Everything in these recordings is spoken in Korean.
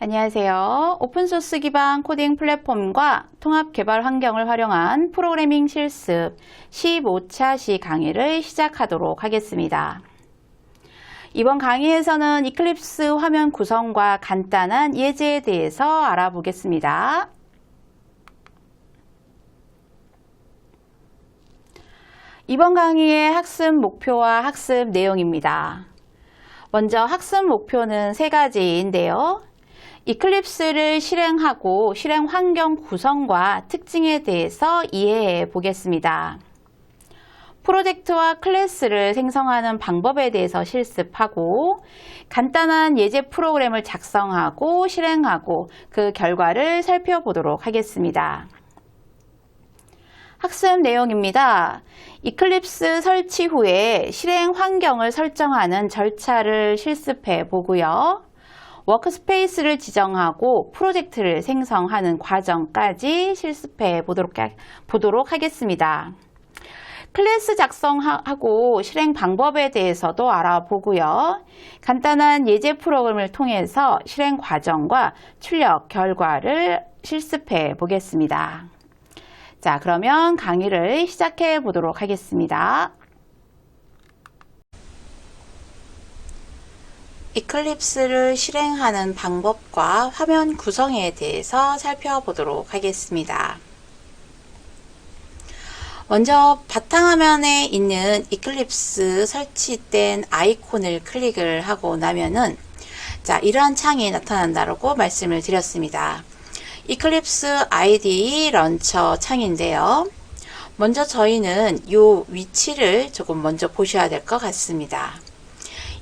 안녕하세요. 오픈소스 기반 코딩 플랫폼과 통합 개발 환경을 활용한 프로그래밍 실습 15차 시 강의를 시작하도록 하겠습니다. 이번 강의에서는 이클립스 화면 구성과 간단한 예제에 대해서 알아보겠습니다. 이번 강의의 학습 목표와 학습 내용입니다. 먼저 학습 목표는 3가지인데요. 이클립스를 실행하고 실행 환경 구성과 특징에 대해서 이해해 보겠습니다. 프로젝트와 클래스를 생성하는 방법에 대해서 실습하고 간단한 예제 프로그램을 작성하고 실행하고 그 결과를 살펴보도록 하겠습니다. 학습 내용입니다. 이클립스 설치 후에 실행 환경을 설정하는 절차를 실습해 보고요. 워크스페이스를 지정하고 프로젝트를 생성하는 과정까지 실습해 보도록 하겠습니다. 클래스 작성하고 실행 방법에 대해서도 알아보고요. 간단한 예제 프로그램을 통해서 실행 과정과 출력 결과를 실습해 보겠습니다. 자, 그러면 강의를 시작해 보도록 하겠습니다. 이클립스를 실행하는 방법과 화면 구성에 대해서 살펴보도록 하겠습니다. 먼저 바탕화면에 있는 이클립스 설치된 아이콘을 클릭을 하고 나면은 이러한 창이 나타난다고 말씀을 드렸습니다. 이클립스 IDE 런처 창인데요. 먼저 저희는 이 위치를 조금 먼저 보셔야 될 것 같습니다.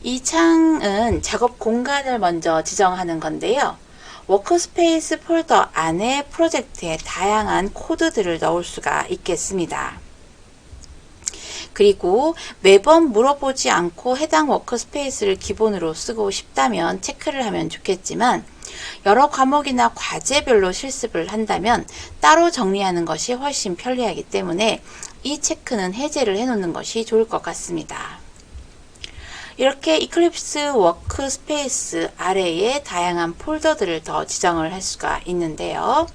이 창은 작업 공간을 먼저 지정하는 건데요. 워크스페이스 폴더 안에 프로젝트에 다양한 코드들을 넣을 수가 있겠습니다. 그리고 매번 물어보지 않고 해당 워크스페이스를 기본으로 쓰고 싶다면 체크를 하면 좋겠지만 여러 과목이나 과제별로 실습을 한다면 따로 정리하는 것이 훨씬 편리하기 때문에 이 체크는 해제를 해 놓는 것이 좋을 것 같습니다. 이렇게 이클립스 워크스페이스 아래에 다양한 폴더들을 더 지정을 할 수가 있는데요.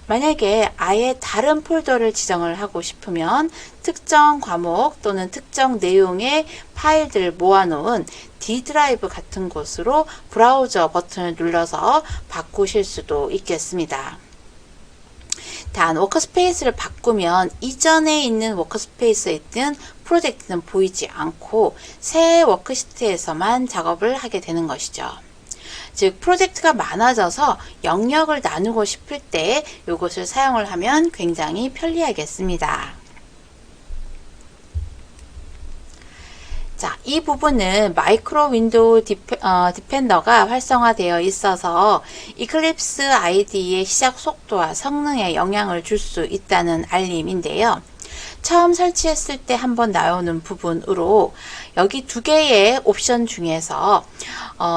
만약에 아예 다른 폴더를 지정을 하고 싶으면 특정 과목 또는 특정 내용의 파일들을 모아놓은 D 드라이브 같은 곳으로 브라우저 버튼을 눌러서 바꾸실 수도 있겠습니다. 단 워크스페이스를 바꾸면 이전에 있는 워크스페이스에 있던 프로젝트는 보이지 않고 새 워크시트에서만 작업을 하게 되는 것이죠. 즉 프로젝트가 많아져서 영역을 나누고 싶을 때 이것을 사용을 하면 굉장히 편리하겠습니다. 이 부분은 마이크로 윈도우 디펜더가 활성화되어 있어서 이클립스 IDE의 시작 속도와 성능에 영향을 줄 수 있다는 알림인데요. 처음 설치했을 때 한번 나오는 부분으로 여기 2개의 옵션 중에서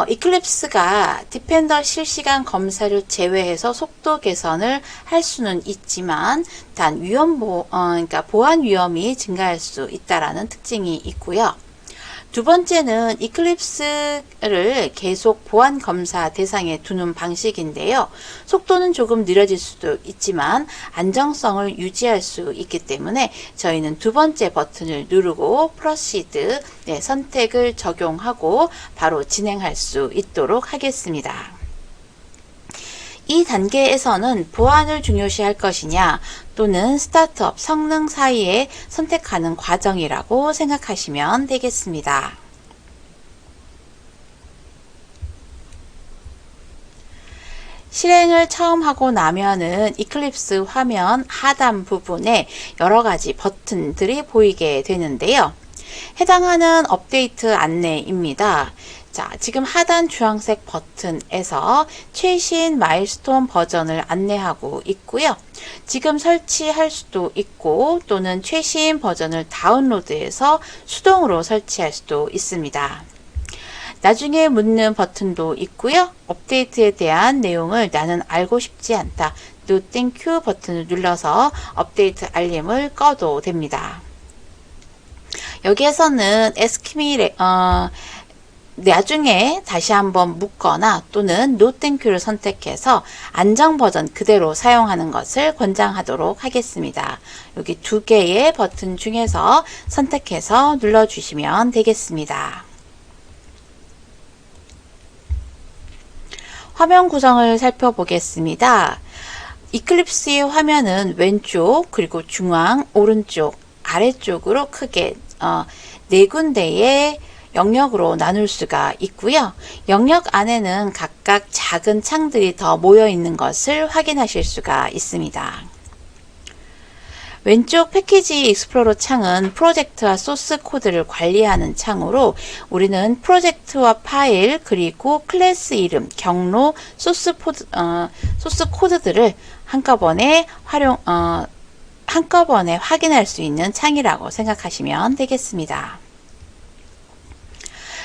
이클립스가 디펜더 실시간 검사를 제외해서 속도 개선을 할 수는 있지만 단 그러니까 보안 위험이 증가할 수 있다라는 특징이 있고요. 두 번째는 이클립스를 계속 보안 검사 대상에 두는 방식인데요. 속도는 조금 느려질 수도 있지만 안정성을 유지할 수 있기 때문에 저희는 두 번째 버튼을 누르고 프로시드 선택을 적용하고 바로 진행할 수 있도록 하겠습니다. 이 단계에서는 보안을 중요시할 것이냐 또는 스타트업 성능 사이에 선택하는 과정이라고 생각하시면 되겠습니다. 실행을 처음 하고 나면은 이클립스 화면 하단 부분에 여러 가지 버튼들이 보이게 되는데요. 해당하는 업데이트 안내입니다. 지금 하단 주황색 버튼에서 최신 마일스톤 버전을 안내하고 있고요. 지금 설치할 수도 있고 또는 최신 버전을 다운로드해서 수동으로 설치할 수도 있습니다. 나중에 묻는 버튼도 있고요. 업데이트에 대한 내용을 나는 알고 싶지 않다. No Thank You 버튼을 눌러서 업데이트 알림을 꺼도 됩니다. 여기에서는 나중에 다시 한번 묻거나 또는 No Thank You를 선택해서 안정 버전 그대로 사용하는 것을 권장하도록 하겠습니다. 여기 두 개의 버튼 중에서 선택해서 눌러주시면 되겠습니다. 화면 구성을 살펴보겠습니다. 이클립스의 화면은 왼쪽, 그리고 중앙, 오른쪽, 아래쪽으로 크게 네 군데의 영역으로 나눌 수가 있고요. 영역 안에는 각각 작은 창들이 더 모여 있는 것을 확인하실 수가 있습니다. 왼쪽 패키지 익스플로러 창은 프로젝트와 소스 코드를 관리하는 창으로 우리는 프로젝트와 파일, 그리고 클래스 이름, 경로, 소스 코드들을 한꺼번에 확인할 수 있는 창이라고 생각하시면 되겠습니다.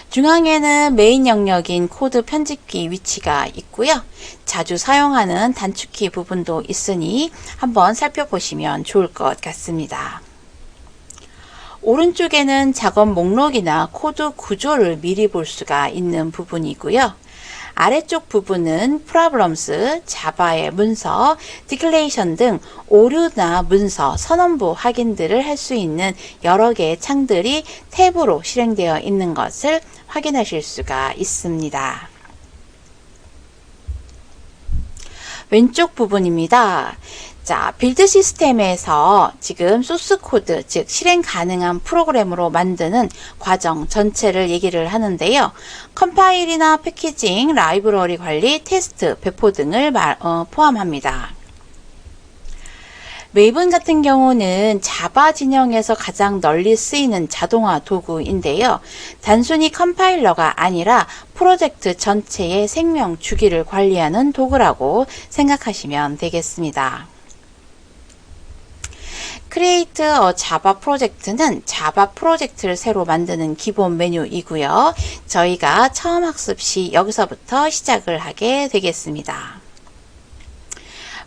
중앙에는 메인 영역인 코드 편집키 위치가 있고요. 자주 사용하는 단축키 부분도 있으니 한번 살펴보시면 좋을 것 같습니다. 오른쪽에는 작업 목록이나 코드 구조를 미리 볼 수가 있는 부분이고요. 아래쪽 부분은 Problems, 자바의 문서, Declaration 등 오류나 문서, 선언부 확인들을 할 수 있는 여러 개의 창들이 탭으로 실행되어 있는 것을 확인하실 수가 있습니다. 왼쪽 부분입니다. 자, 빌드 시스템에서 지금 소스 코드, 즉 실행 가능한 프로그램으로 만드는 과정 전체를 얘기를 하는데요. 컴파일이나 패키징, 라이브러리 관리, 테스트, 배포 등을 포함합니다. 메이븐 같은 경우는 자바 진영에서 가장 널리 쓰이는 자동화 도구인데요. 단순히 컴파일러가 아니라 프로젝트 전체의 생명 주기를 관리하는 도구라고 생각하시면 되겠습니다. Create a Java 프로젝트는 자바 프로젝트를 새로 만드는 기본 메뉴이고요. 저희가 처음 학습 시 여기서부터 시작을 하게 되겠습니다.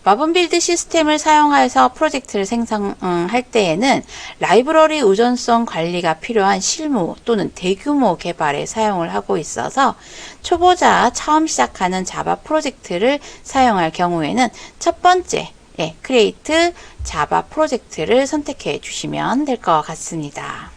마븐 빌드 시스템을 사용해서 프로젝트를 생성할 때에는 라이브러리 의존성 관리가 필요한 실무 또는 대규모 개발에 사용을 하고 있어서 초보자 처음 시작하는 자바 프로젝트를 사용할 경우에는 첫 번째 Create 자바 프로젝트를 선택해 주시면 될 것 같습니다.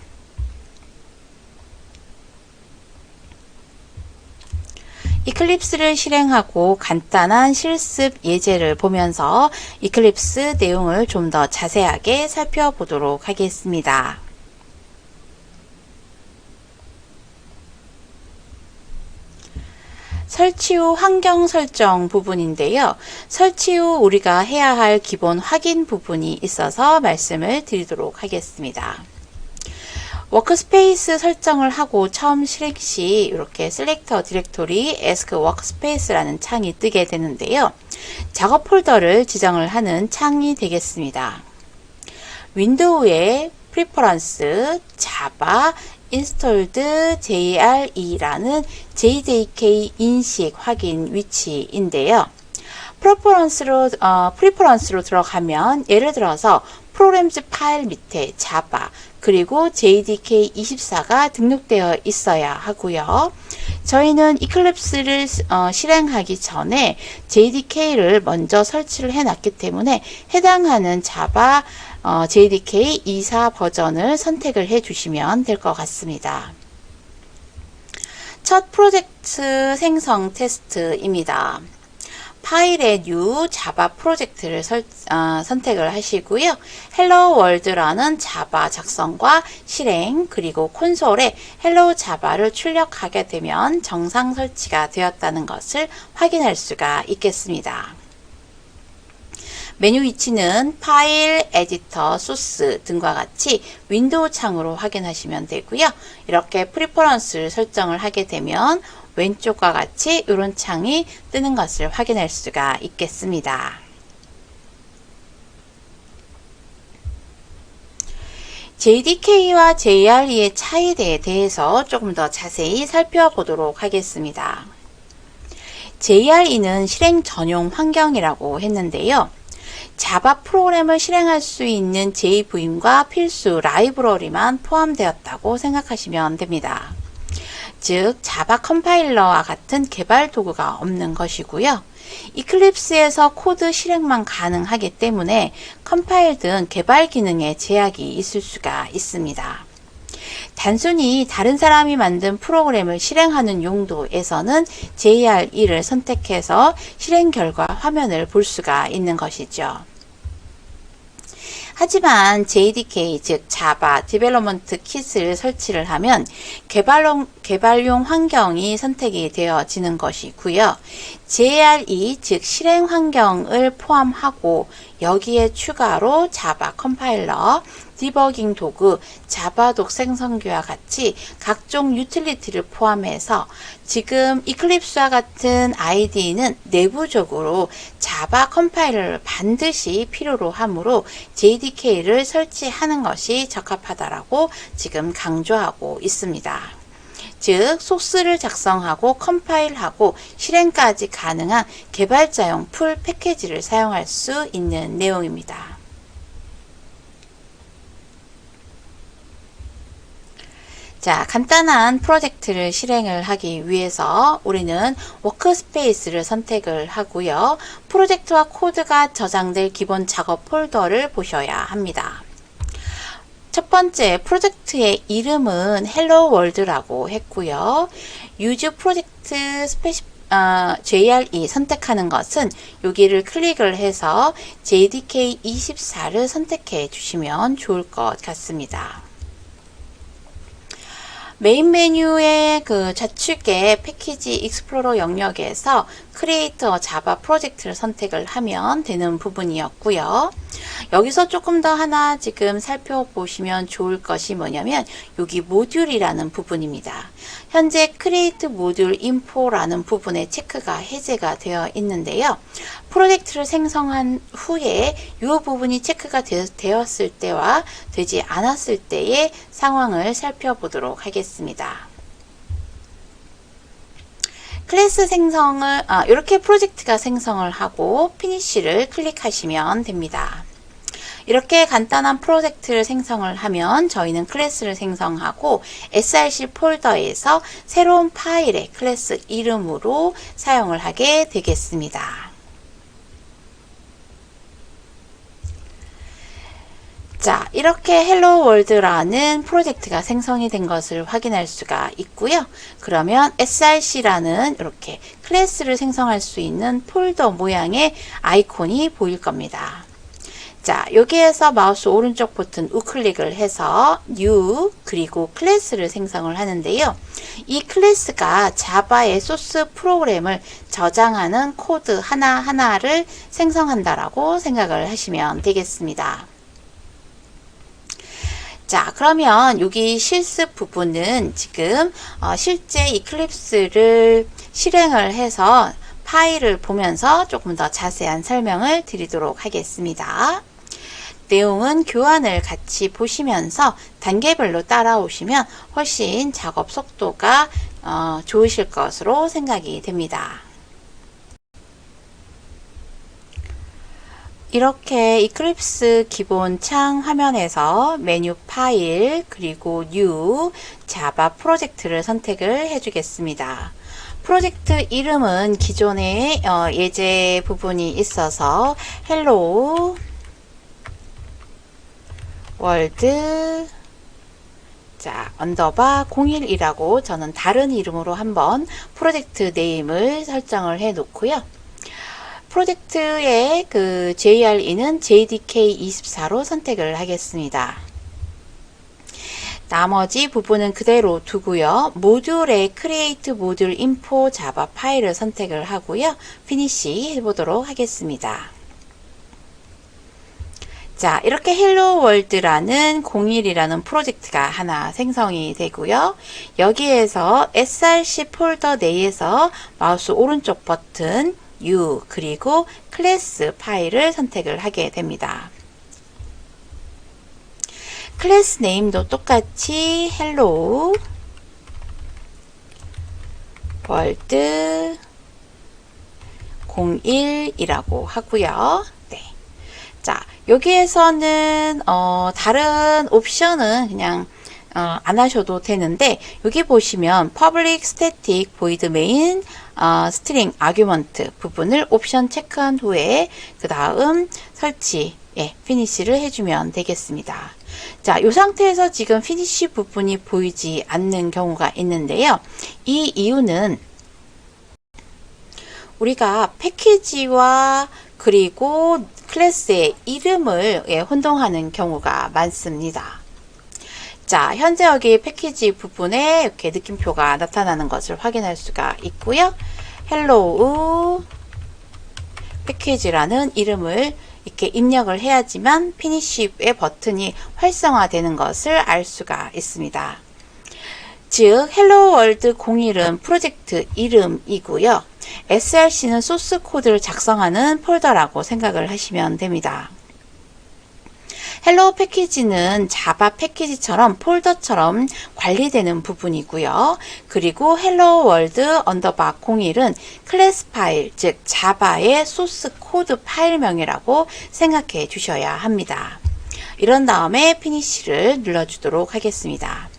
이클립스를 실행하고 간단한 실습 예제를 보면서 이클립스 내용을 좀 더 자세하게 살펴보도록 하겠습니다. 설치 후 환경 설정 부분인데요. 설치 후 우리가 해야 할 기본 확인 부분이 있어서 말씀을 드리도록 하겠습니다. 워크스페이스 설정을 하고 처음 실행 시 이렇게 셀렉터 디렉토리 Ask Workspace라는 창이 뜨게 되는데요. 작업 폴더를 지정을 하는 창이 되겠습니다. 윈도우의 Preference, Java, Installed JRE라는 JDK 인식 확인 위치인데요. 프리퍼런스로 들어가면 예를 들어서 프로그램즈 파일 밑에 자바 그리고 JDK24가 등록되어 있어야 하고요. 저희는 이클립스를 실행하기 전에 JDK를 먼저 설치를 해놨기 때문에 해당하는 자바 JDK24 버전을 선택을 해주시면 될 것 같습니다. 첫 프로젝트 생성 테스트입니다. 파일의 New 자바 프로젝트를 선택을 하시고요. 헬로 월드라는 자바 작성과 실행 그리고 콘솔에 헬로 자바를 출력하게 되면 정상 설치가 되었다는 것을 확인할 수가 있겠습니다. 메뉴 위치는 파일, 에디터, 소스 등과 같이 윈도우 창으로 확인하시면 되고요. 이렇게 프리퍼런스를 설정을 하게 되면 왼쪽과 같이 이런 창이 뜨는 것을 확인할 수가 있겠습니다. JDK와 JRE의 차이에 대해서 조금 더 자세히 살펴보도록 하겠습니다. JRE는 실행 전용 환경이라고 했는데요. 자바 프로그램을 실행할 수 있는 JVM과 필수 라이브러리만 포함되었다고 생각하시면 됩니다. 즉 자바 컴파일러와 같은 개발 도구가 없는 것이고요. 이클립스에서 코드 실행만 가능하기 때문에 컴파일 등 개발 기능에 제약이 있을 수가 있습니다. 단순히 다른 사람이 만든 프로그램을 실행하는 용도에서는 JRE를 선택해서 실행 결과 화면을 볼 수가 있는 것이죠. 하지만 JDK, 즉 자바 디벨롭먼트 킷을 설치를 하면 개발용 환경이 선택이 되어지는 것이고요. JRE, 즉 실행 환경을 포함하고 여기에 추가로 자바 컴파일러, 디버깅 도구, 자바독 생성기와 같이 각종 유틸리티를 포함해서 지금 이클립스와 같은 IDE는 내부적으로 자바 컴파일러를 반드시 필요로 하므로 JDK를 설치하는 것이 적합하다라고 지금 강조하고 있습니다. 즉 소스를 작성하고 컴파일하고 실행까지 가능한 개발자용 풀 패키지를 사용할 수 있는 내용입니다. 자, 간단한 프로젝트를 실행을 하기 위해서 우리는 워크스페이스를 선택을 하고요. 프로젝트와 코드가 저장될 기본 작업 폴더를 보셔야 합니다. 첫 번째 프로젝트의 이름은 헬로 월드라고 했고요. 유즈 프로젝트 JRE 선택하는 것은 여기를 클릭을 해서 JDK24를 선택해 주시면 좋을 것 같습니다. 메인 메뉴의 그 좌측에 패키지 익스플로러 영역에서 크리에이터 자바 프로젝트를 선택을 하면 되는 부분이었고요. 여기서 조금 더 하나 지금 살펴보시면 좋을 것이 뭐냐면 여기 모듈이라는 부분입니다. 현재 크리에이트 모듈 인포라는 부분에 체크가 해제가 되어 있는데요. 프로젝트를 생성한 후에 이 부분이 체크가 되었을 때와 되지 않았을 때의 상황을 살펴보도록 하겠습니다. 클래스 생성을 이렇게 프로젝트가 생성을 하고 피니쉬를 클릭하시면 됩니다. 이렇게 간단한 프로젝트를 생성을 하면 저희는 클래스를 생성하고 src 폴더에서 새로운 파일의 클래스 이름으로 사용을 하게 되겠습니다. 자, 이렇게 헬로 월드라는 프로젝트가 생성이 된 것을 확인할 수가 있고요. 그러면 src라는 이렇게 클래스를 생성할 수 있는 폴더 모양의 아이콘이 보일 겁니다. 자, 여기에서 마우스 오른쪽 버튼 우클릭을 해서 new 그리고 클래스를 생성을 하는데요. 이 클래스가 자바의 소스 프로그램을 저장하는 코드 하나하나를 생성한다라고 생각을 하시면 되겠습니다. 자, 그러면 여기 실습 부분은 지금 실제 이클립스를 실행을 해서 파일을 보면서 조금 더 자세한 설명을 드리도록 하겠습니다. 내용은 교환을 같이 보시면서 단계별로 따라오시면 훨씬 작업 속도가 좋으실 것으로 생각이 됩니다. 이렇게 이클립스 기본 창 화면에서 메뉴 파일 그리고 New 자바 프로젝트를 선택을 해주겠습니다. 프로젝트 이름은 기존에 예제 부분이 있어서 헬로 월드 자 언더바 01이라고 저는 다른 이름으로 한번 프로젝트 네임을 설정을 해 놓고요. 프로젝트의 그 JRE는 JDK24로 선택을 하겠습니다. 나머지 부분은 그대로 두고요. 모듈의 Create 모듈 Info 자바 파일을 선택을 하고요. 피니시 해보도록 하겠습니다. 자, 이렇게 헬로 월드라는 01이라는 프로젝트가 하나 생성이 되고요. 여기에서 src 폴더 내에서 마우스 오른쪽 버튼 U 그리고 클래스 파일을 선택을 하게 됩니다. 클래스 네임도 똑같이 헬로 월드 01이라고 하고요. 네. 자, 여기에서는 다른 옵션은 그냥 안 하셔도 되는데, 여기 보시면 public static void main string argument 부분을 옵션 체크한 후에 그 다음 설치, 피니시를 해주면 되겠습니다. 자, 이 상태에서 지금 피니시 부분이 보이지 않는 경우가 있는데요. 이 이유는 우리가 패키지와 그리고 클래스의 이름을 혼동하는 경우가 많습니다. 자, 현재 여기 패키지 부분에 이렇게 느낌표가 나타나는 것을 확인할 수가 있고요. 헬로우 패키지라는 이름을 이렇게 입력을 해야지만 피니쉬의 버튼이 활성화되는 것을 알 수가 있습니다. 즉, 헬로 월드 01은 프로젝트 이름이고요. src는 소스 코드를 작성하는 폴더라고 생각을 하시면 됩니다. 헬로 패키지는 자바 패키지처럼 폴더처럼 관리되는 부분이고요. 그리고 헬로 월드 언더바 01은 클래스 파일, 즉 자바의 소스 코드 파일명이라고 생각해 주셔야 합니다. 이런 다음에 피니시를 눌러주도록 하겠습니다.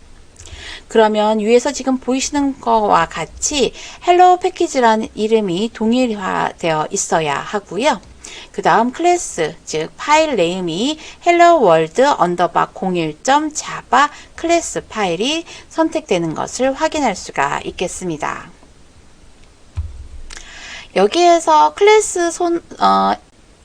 그러면 위에서 지금 보이시는 것과 같이 헬로 패키지라는 이름이 동일화되어 있어야 하고요. 그 다음 클래스, 즉 파일 네임이 hello world 언더바 01.java 클래스 파일이 선택되는 것을 확인할 수가 있겠습니다. 여기에서 클래스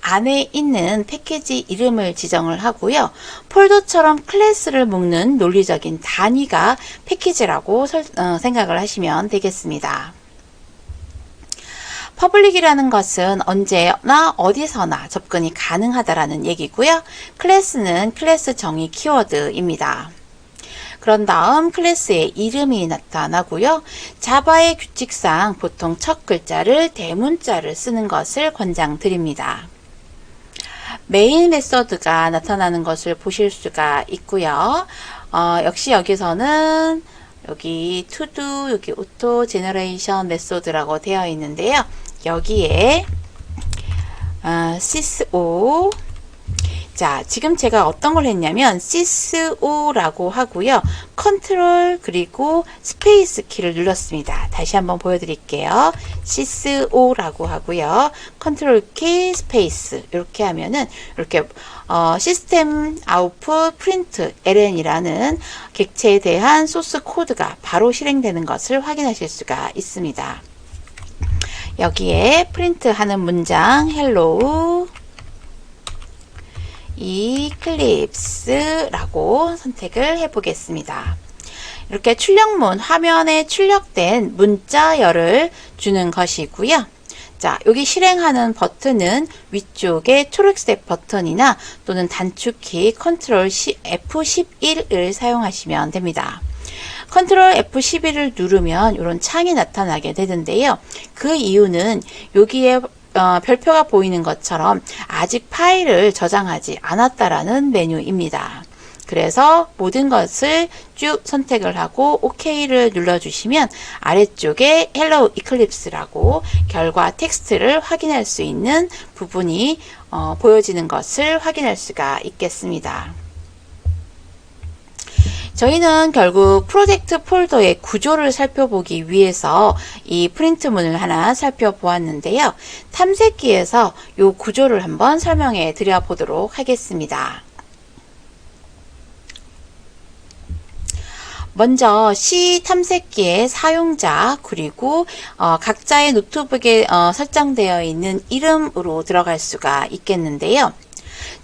안에 있는 패키지 이름을 지정을 하고요. 폴더처럼 클래스를 묶는 논리적인 단위가 패키지라고 생각을 하시면 되겠습니다. 퍼블릭이라는 것은 언제나 어디서나 접근이 가능하다라는 얘기고요. 클래스는 클래스 정의 키워드입니다. 그런 다음 클래스의 이름이 나타나고요. 자바의 규칙상 보통 첫 글자를 대문자를 쓰는 것을 권장드립니다. 메인 메서드가 나타나는 것을 보실 수가 있고요. 역시 여기서는 여기 to-do, 여기 auto generation 메소드라고 되어 있는데요. 여기에 syso, 자, 지금 제가 어떤 걸 했냐면 syso라고 하고요. 컨트롤 그리고 스페이스 키를 눌렀습니다. 다시 한번 보여드릴게요. syso라고 하고요. 컨트롤 키 스페이스 이렇게 하면은 이렇게 시스템 아웃풋 프린트 ln이라는 객체에 대한 소스 코드가 바로 실행되는 것을 확인하실 수가 있습니다. 여기에 프린트 하는 문장 hello Eclipse라고 선택을 해 보겠습니다. 이렇게 출력문 화면에 출력된 문자열을 주는 것이고요. 자, 여기 실행하는 버튼은 위쪽에 초록색 버튼이나 또는 단축키 컨트롤 F11을 사용하시면 됩니다. 컨트롤 F11을 누르면 이런 창이 나타나게 되는데요. 그 이유는 여기에 별표가 보이는 것처럼 아직 파일을 저장하지 않았다라는 메뉴입니다. 그래서 모든 것을 쭉 선택을 하고 OK를 눌러주시면 아래쪽에 Hello Eclipse라고 결과 텍스트를 확인할 수 있는 부분이 보여지는 것을 확인할 수가 있겠습니다. 저희는 결국 프로젝트 폴더의 구조를 살펴보기 위해서 이 프린트문을 하나 살펴보았는데요. 탐색기에서 이 구조를 한번 설명해 드려 보도록 하겠습니다. 먼저 C 탐색기의 사용자 그리고 각자의 노트북에 설정되어 있는 이름으로 들어갈 수가 있겠는데요.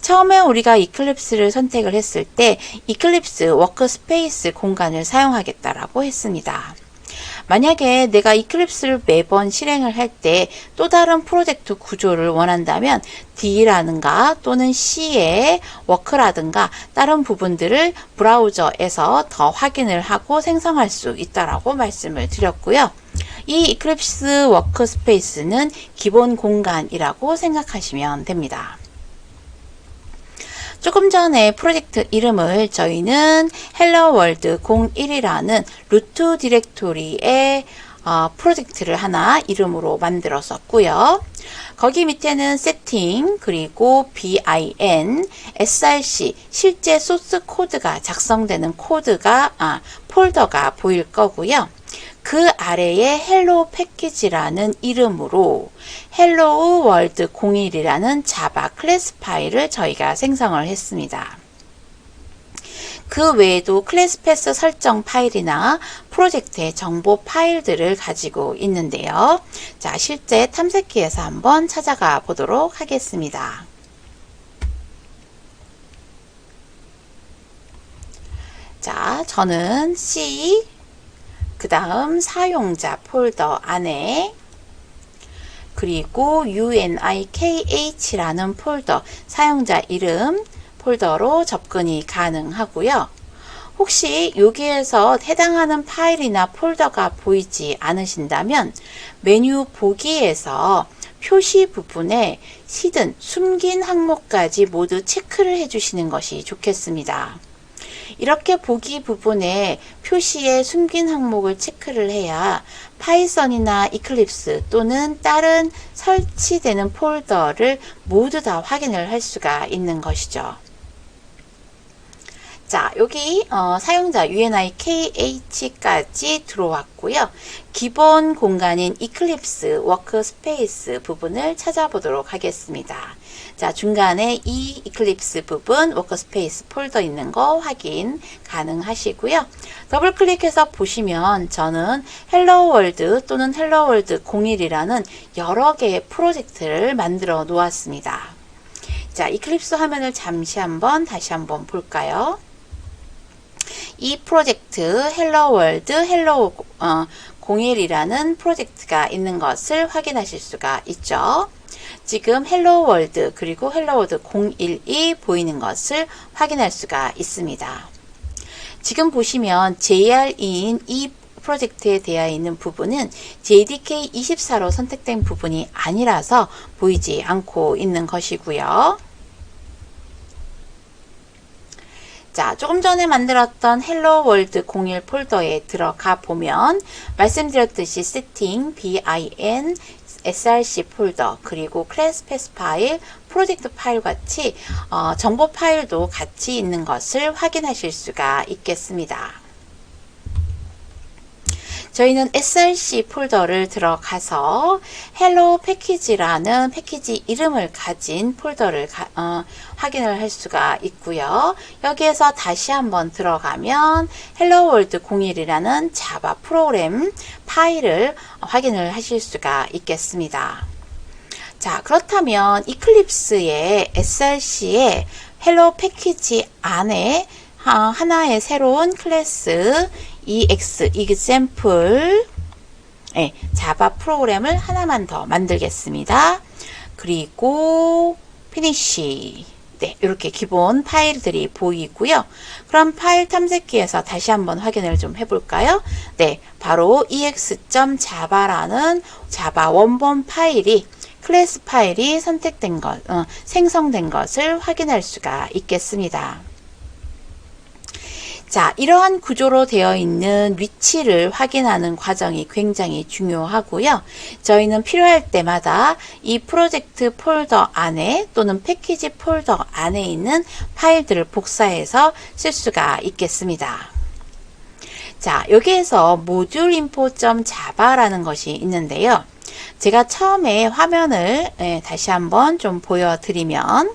처음에 우리가 이클립스를 선택을 했을 때 이클립스 워크스페이스 공간을 사용하겠다라고 했습니다. 만약에 내가 이클립스를 매번 실행을 할 때 또 다른 프로젝트 구조를 원한다면 D라든가 또는 C의 워크라든가 다른 부분들을 브라우저에서 더 확인을 하고 생성할 수 있다라고 말씀을 드렸고요. 이 이클립스 워크스페이스는 기본 공간이라고 생각하시면 됩니다. 조금 전에 프로젝트 이름을 저희는 헬로 월드 01이라는 루트 디렉토리의 프로젝트를 하나 이름으로 만들었었고요. 거기 밑에는 세팅, 그리고 bin, src, 실제 소스 코드가 작성되는 폴더가 보일 거고요. 그 아래에 헬로우 패키지라는 이름으로 헬로우 월드 01이라는 자바 클래스 파일을 저희가 생성을 했습니다. 그 외에도 클래스 패스 설정 파일이나 프로젝트의 정보 파일들을 가지고 있는데요. 자, 실제 탐색기에서 한번 찾아가 보도록 하겠습니다. 자, 저는 C, 그 다음 사용자 폴더 안에, 그리고 UNIKH라는 폴더, 사용자 이름 폴더로 접근이 가능하고요. 혹시 여기에서 해당하는 파일이나 폴더가 보이지 않으신다면 메뉴 보기에서 표시 부분에 히든, 숨긴 항목까지 모두 체크를 해주시는 것이 좋겠습니다. 이렇게 보기 부분에 표시에 숨긴 항목을 체크를 해야 파이썬이나 이클립스 또는 다른 설치되는 폴더를 모두 다 확인을 할 수가 있는 것이죠. 자, 여기 사용자 UNIKH까지 들어왔고요. 기본 공간인 이클립스 워크스페이스 부분을 찾아보도록 하겠습니다. 자, 중간에 이 이클립스 부분 워크스페이스 폴더 있는 거 확인 가능하시고요. 더블 클릭해서 보시면 저는 헬로 월드 또는 헬로 월드 01이라는 여러 개의 프로젝트를 만들어 놓았습니다. 자, 이클립스 화면을 다시 한번 볼까요? 이 프로젝트 헬로 월드 헬로 01이라는 프로젝트가 있는 것을 확인하실 수가 있죠. 지금 헬로 월드 그리고 헬로 월드 01이 보이는 것을 확인할 수가 있습니다. 지금 보시면 JRE인 이 프로젝트에 되어 있는 부분은 JDK 24로 선택된 부분이 아니라서 보이지 않고 있는 것이고요. 자, 조금 전에 만들었던 헬로 월드 01 폴더에 들어가 보면 말씀드렸듯이 세팅, bin, src 폴더, 그리고 클래스 패스 파일, 프로젝트 파일 같이 정보 파일도 같이 있는 것을 확인하실 수가 있겠습니다. 저희는 src 폴더를 들어가서 헬로 패키지라는 패키지 이름을 가진 폴더를 확인을 할 수가 있고요. 여기에서 다시 한번 들어가면 헬로 월드 01이라는 자바 프로그램 파일을 확인을 하실 수가 있겠습니다. 자, 그렇다면 이클립스의 src의 헬로 패키지 안에 하나의 새로운 클래스 example 자바 프로그램을 하나만 더 만들겠습니다. 그리고 finish. 네, 이렇게 기본 파일들이 보이고요. 그럼 파일 탐색기에서 다시 한번 확인을 좀 해볼까요? 네, 바로 ex.java라는 자바 원본 파일이 클래스 파일이 생성된 것을 확인할 수가 있겠습니다. 자, 이러한 구조로 되어 있는 위치를 확인하는 과정이 굉장히 중요하고요. 저희는 필요할 때마다 이 프로젝트 폴더 안에 또는 패키지 폴더 안에 있는 파일들을 복사해서 쓸 수가 있겠습니다. 자, 여기에서 모듈 info.java라는 것이 있는데요. 제가 처음에 화면을 다시 한번 좀 보여드리면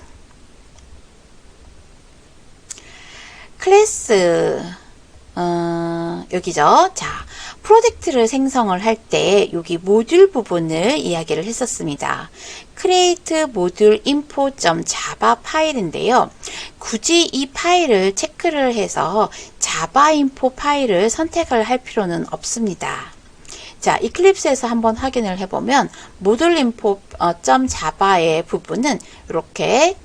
클래스 여기죠. 자, 프로젝트를 생성을 할 때 여기 모듈 부분을 이야기를 했었습니다. create module info.java 파일인데요. 굳이 이 파일을 체크를 해서 자바 인포 파일을 선택을 할 필요는 없습니다. 자, 이클립스에서 한번 확인을 해보면 모듈 info.java의 부분은 이렇게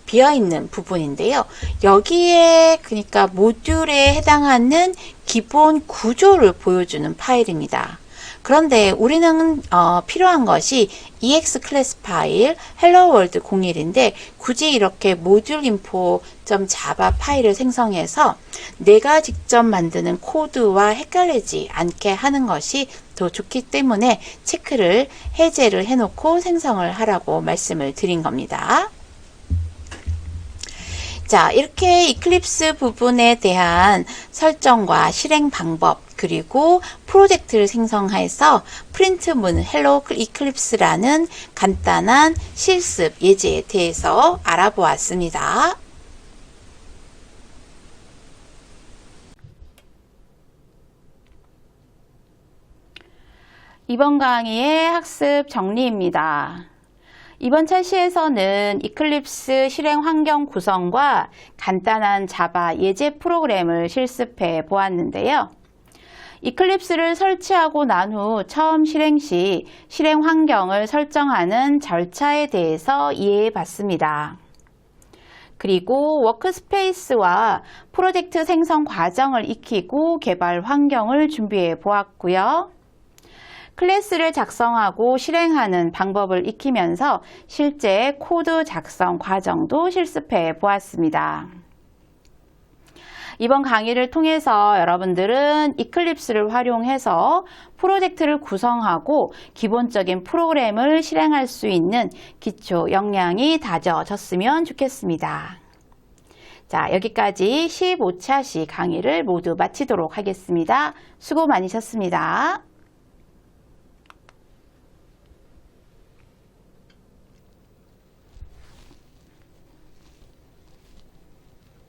비어있는 부분인데요. 여기에 그러니까 모듈에 해당하는 기본 구조를 보여주는 파일입니다. 그런데 우리는 필요한 것이 EX 클래스 파일 헬로 월드 01인데 굳이 이렇게 모듈 info.java 파일을 생성해서 내가 직접 만드는 코드와 헷갈리지 않게 하는 것이 더 좋기 때문에 체크를 해제를 해놓고 생성을 하라고 말씀을 드린 겁니다. 자, 이렇게 이클립스 부분에 대한 설정과 실행 방법 그리고 프로젝트를 생성해서 프린트문 헬로 이클립스라는 간단한 실습 예제에 대해서 알아보았습니다. 이번 강의의 학습 정리입니다. 이번 찰시에서는 이클립스 실행 환경 구성과 간단한 자바 예제 프로그램을 실습해 보았는데요. 이클립스를 설치하고 난 후 처음 실행 시 실행 환경을 설정하는 절차에 대해서 이해해 봤습니다. 그리고 워크스페이스와 프로젝트 생성 과정을 익히고 개발 환경을 준비해 보았고요. 클래스를 작성하고 실행하는 방법을 익히면서 실제 코드 작성 과정도 실습해 보았습니다. 이번 강의를 통해서 여러분들은 이클립스를 활용해서 프로젝트를 구성하고 기본적인 프로그램을 실행할 수 있는 기초 역량이 다져졌으면 좋겠습니다. 자, 여기까지 15차시 강의를 모두 마치도록 하겠습니다. 수고 많으셨습니다.